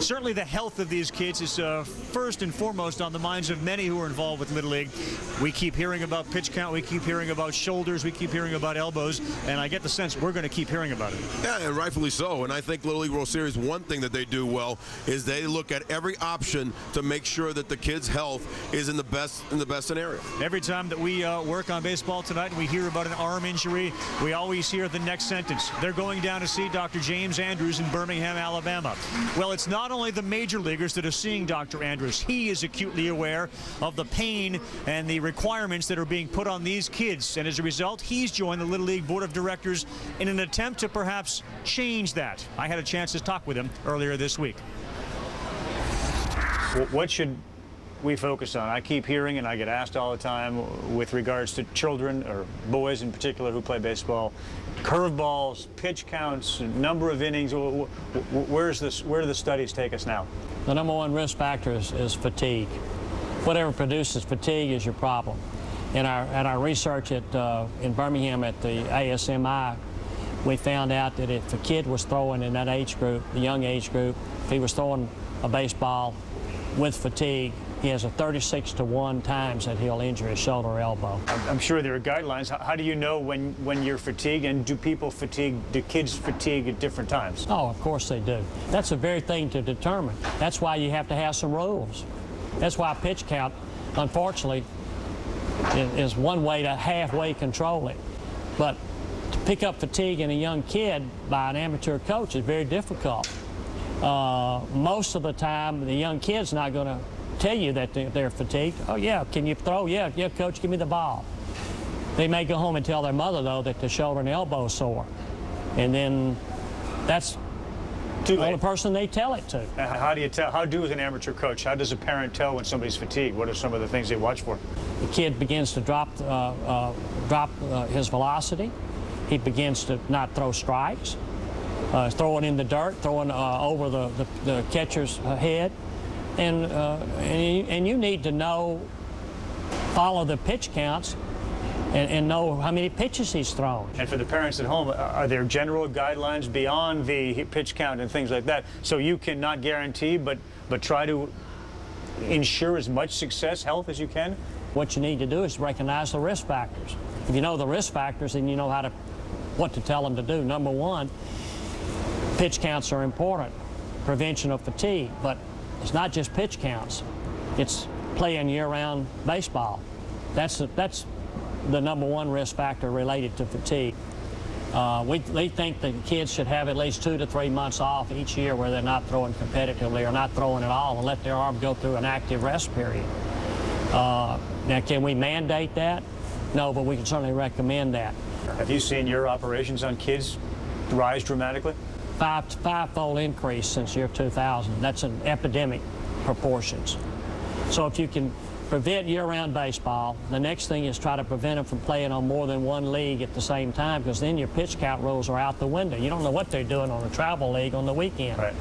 certainly the health of these kids is first and foremost on the minds of many who are involved with Little League. We keep hearing about pitch count, we keep hearing about shoulders, we keep hearing about elbows, and I get the sense we're going to keep hearing about it. Yeah, and rightfully so. And I think Little League World Series, one thing that they do well is they look at every option to make sure that the kid's health is in the best scenario. Every time that we work on baseball tonight and we hear about an arm injury, we always hear the next sentence: they're going down to see Dr. James Andrews in Birmingham, Alabama. Well, it's not only the major leaguers that are seeing Dr. Andrews. He is acutely aware of the pain and the requirements that are being put on these kids, and as a result, he's joined the Little League Board of Directors in an attempt to perhaps change that. I had a chance to talk with him earlier this week. What should we focus on? I keep hearing, and I get asked all the time with regards to children, or boys in particular, who play baseball, curveballs, pitch counts, number of innings. Where do the studies take us now? The number one risk factor is fatigue. Whatever produces fatigue is your problem. In our research in Birmingham at the ASMI, we found out that if a kid was throwing in that age group, the young age group, if he was throwing a baseball with fatigue, he has a 36-to-1 times that he'll injure his shoulder or elbow. I'm sure there are guidelines. How do you know when you're fatigued, and do kids fatigue at different times? Oh, of course they do. That's the very thing to determine. That's why you have to have some rules. That's why pitch count, unfortunately, is one way to halfway control it. But to pick up fatigue in a young kid by an amateur coach is very difficult. Most of the time, the young kid's not going to tell you that they're fatigued. Oh, yeah, can you throw? Yeah, coach, give me the ball. They may go home and tell their mother, though, that the shoulder and elbow is sore. And then that's the only person they tell it to. How do you tell? How do as an amateur coach? How does a parent tell when somebody's fatigued? What are some of the things they watch for? The kid begins to drop his velocity. He begins to not throw strikes, throwing in the dirt, throwing over the catcher's head. And you need to follow the pitch counts and know how many pitches he's thrown. And for the parents at home, are there general guidelines beyond the pitch count and things like that, so you can not guarantee but try to ensure as much success, health as you can? What you need to do is recognize the risk factors. If you know the risk factors, then you know what to tell them to do. Number one, pitch counts are important, prevention of fatigue, but it's not just pitch counts. It's playing year-round baseball. That's the number one risk factor related to fatigue. We think the kids should have at least 2 to 3 months off each year where they're not throwing competitively or not throwing at all, and let their arm go through an active rest period. Now, can we mandate that? No, but we can certainly recommend that. Have you seen your operations on kids rise dramatically? Five-fold increase since year 2000. That's an epidemic proportions. So if you can prevent year-round baseball, the next thing is try to prevent them from playing on more than one league at the same time, because then your pitch count rules are out the window. You don't know what they're doing on a travel league on the weekend. Right.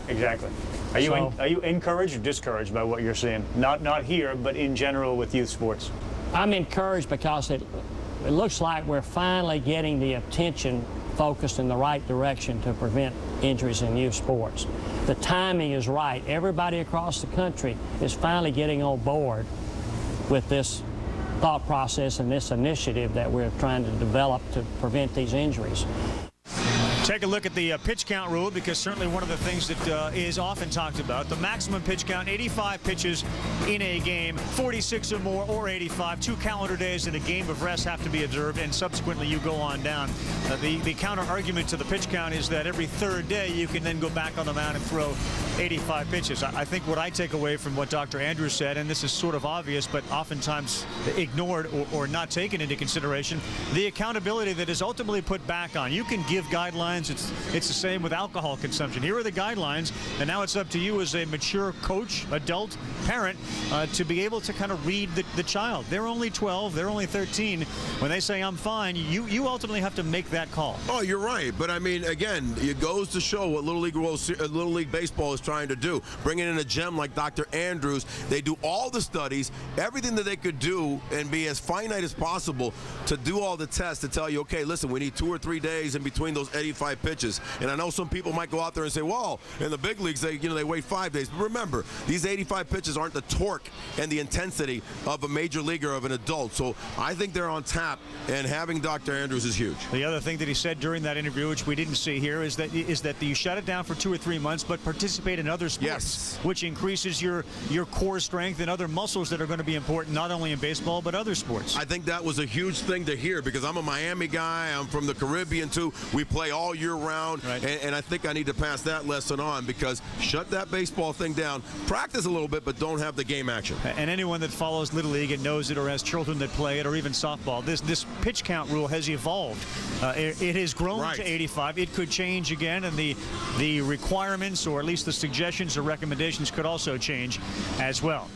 Exactly. Are you encouraged or discouraged by what you're seeing? Not here, but in general with youth sports. I'm encouraged because it looks like we're finally getting the attention focused in the right direction to prevent injuries in youth sports. The timing is right. Everybody across the country is finally getting on board with this thought process and this initiative that we're trying to develop to prevent these injuries. Take a look at the pitch count rule, because certainly one of the things that is often talked about, the maximum pitch count, 85 pitches in a game, 46 or more or 85, 2 calendar days in a game of rest have to be observed, and subsequently you go on down. The counter argument to the pitch count is that every third day you can then go back on the mound and throw 85 pitches. I think what I take away from what Dr. Andrews said, and this is sort of obvious but oftentimes ignored or not taken into consideration, the accountability that is ultimately put back on. You can give guidelines. It's the same with alcohol consumption. Here are the guidelines, and now it's up to you as a mature coach, adult, parent, to be able to kind of read the child. They're only 12, they're only 13. When they say, I'm fine, you ultimately have to make that call. Oh, you're right. But, I mean, again, it goes to show what Little League Baseball is trying to do. Bringing in a gem like Dr. Andrews, they do all the studies, everything that they could do, and be as finite as possible to do all the tests to tell you, okay, listen, we need 2 or 3 days in between those 85 85 pitches. And I know some people might go out there and say, well, in the big leagues, they wait 5 days. But remember, these 85 pitches aren't the torque and the intensity of a major leaguer, of an adult. So I think they're on tap, and having Dr. Andrews is huge. The other thing that he said during that interview, which we didn't see here, is that you shut it down for 2 or 3 months, but participate in other sports, which increases your core strength and other muscles that are going to be important, not only in baseball, but other sports. I think that was a huge thing to hear, because I'm a Miami guy. I'm from the Caribbean, too. We play all year round, right. and I think I need to pass that lesson on, because shut that baseball thing down. Practice a little bit, but don't have the game action. And anyone that follows Little League and knows it, or has children that play it, or even softball, this pitch count rule has evolved. It has grown to 85. It could change again, and the requirements, or at least the suggestions or recommendations, could also change as well.